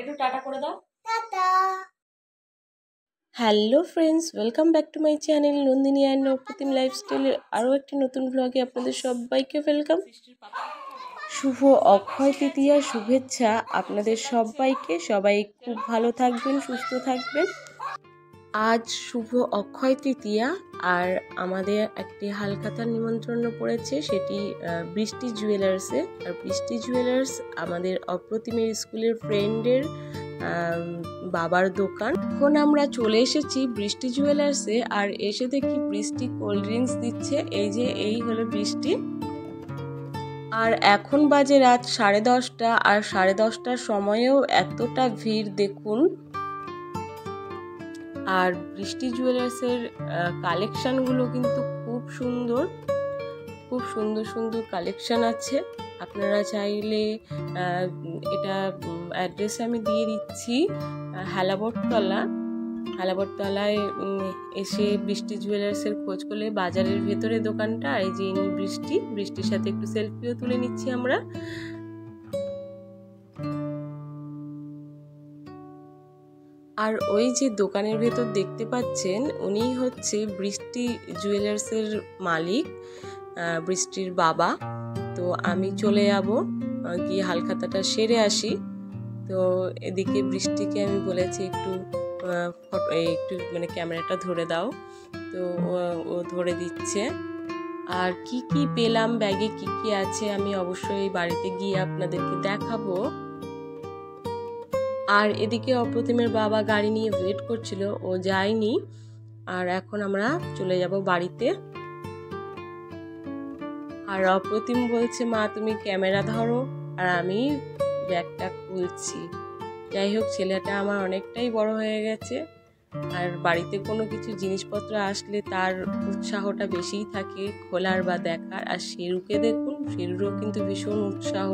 একটু টাটা করে দাও। Hello friends, welcome back to my channel Nandini and Nabapratim লাইফস্টাইলের আরও একটি নতুন ব্লগে আপনাদের সবাইকে ওয়েলকাম। শুভ অক্ষয় তৃতীয়ার শুভেচ্ছা আপনাদের সবাইকে। সবাই খুব ভালো থাকবেন, সুস্থ থাকবেন। আজ শুভ অক্ষয় তৃতীয়া, আর আমাদের একটি হালখাতার নিমন্ত্রণ পড়েছে, সেটি বৃষ্টি জুয়েলার্সে। আর বৃষ্টি জুয়েলার্স আমাদের অপ্রতিমের স্কুলের ফ্রেন্ডের বাবার দোকান। এখন আমরা চলে এসেছি বৃষ্টি জুয়েলার্সে, আর এসে দেখি বৃষ্টি কোল্ড ড্রিঙ্কস দিচ্ছে। এই হলো বৃষ্টি। আর এখন বাজে রাত 10:30, আর 10:30টার সময়েও এতটা ভিড় দেখুন। আর বৃষ্টি জুয়েলার্সের কালেকশানগুলো কিন্তু খুব সুন্দর, খুব সুন্দর সুন্দর কালেকশান আছে। আপনারা চাইলে এটা অ্যাড্রেস আমি দিয়ে দিচ্ছি, হালাবটতলায় এসে বৃষ্টি জুয়েলার্সের খোঁজ করলে বাজারের ভেতরে দোকানটা। আর এই যে বৃষ্টির সাথে একটু সেলফিও তুলে নিচ্ছি আমরা। আর ওই যে দোকানের ভেতর দেখতে পাচ্ছেন, উনি হচ্ছে বৃষ্টি জুয়েলার্সের মালিক, বৃষ্টির বাবা। তো আমি চলে যাব গিয়ে হালখাতাটা সেরে আসি। তো এদিকে বৃষ্টিকে আমি বলেছি একটু মানে ক্যামেরাটা ধরে দাও, তো ও ধরে দিচ্ছে। আর কি কি পেলাম, ব্যাগে কি কি আছে আমি অবশ্যই বাড়িতে গিয়ে আপনাদেরকে দেখাবো। আর এদিকে অপ্রতিমের বাবা গাড়ি নিয়ে ওয়েট করছিল, ও যায়নি। আর এখন আমরা চলে যাব বাড়িতে। আর অপ্রতিম বলছে, মা তুমি ক্যামেরা ধরো আর আমি ব্যাগটা খুলছি। যাই হোক, ছেলেটা আমার অনেকটাই বড় হয়ে গেছে, আর বাড়িতে কোনো কিছু জিনিসপত্র আসলে তার উৎসাহটা বেশিই থাকে খোলার বা দেখার। আর শেরুকে দেখুন, শেরুরও কিন্তু ভীষণ উৎসাহ,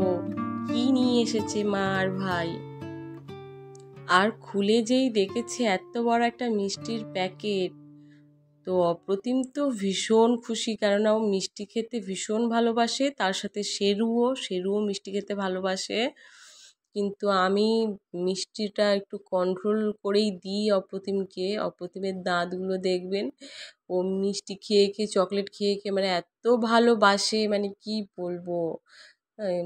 কি নিয়ে এসেছে মা আর ভাই। আর খুলে যেই দেখেছে এত বড় একটা মিষ্টির প্যাকেট, তো অপ্রতিম তো ভীষণ খুশি, কেননা ও মিষ্টি খেতে ভীষণ ভালোবাসে। তার সাথে শেরুও মিষ্টি খেতে ভালোবাসে, কিন্তু আমি মিষ্টিটা একটু কন্ট্রোল করেই দিই অপ্রতিমকে। অপ্রতিমের দাঁতগুলো দেখবেন, ও মিষ্টি খেয়ে খেয়ে, চকলেট খেয়ে খেয়ে মানে এত ভালোবাসে, মানে কি বলবো,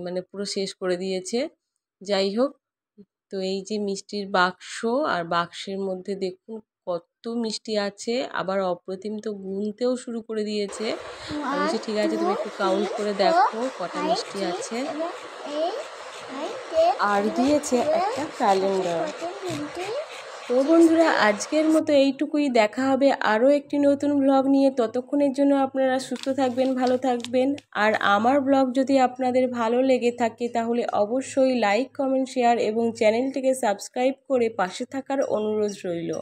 মানে পুরো শেষ করে দিয়েছে। যাই হোক, তো এই যে মিষ্টির বাক্স, আর বাক্সের মধ্যে দেখুন কত মিষ্টি আছে। আবার অপ্রতিম তো গুনতেও শুরু করে দিয়েছে। আমি বলছি ঠিক আছে, তুমি একটু কাউন্ট করে দেখো কটা মিষ্টি আছে। আর দিয়েছে একটা ক্যালেন্ডার। তো বন্ধুরা, আজকের মতো এইটুকুই। দেখা হবে আরও একটি নতুন ব্লগ নিয়ে। ততক্ষণের জন্য আপনারা সুস্থ থাকবেন, ভালো থাকবেন। আর আমার ব্লগ যদি আপনাদের ভালো লেগে থাকে তাহলে অবশ্যই লাইক, কমেন্ট, শেয়ার এবং চ্যানেলটিকে সাবস্ক্রাইব করে পাশে থাকার অনুরোধ রইল।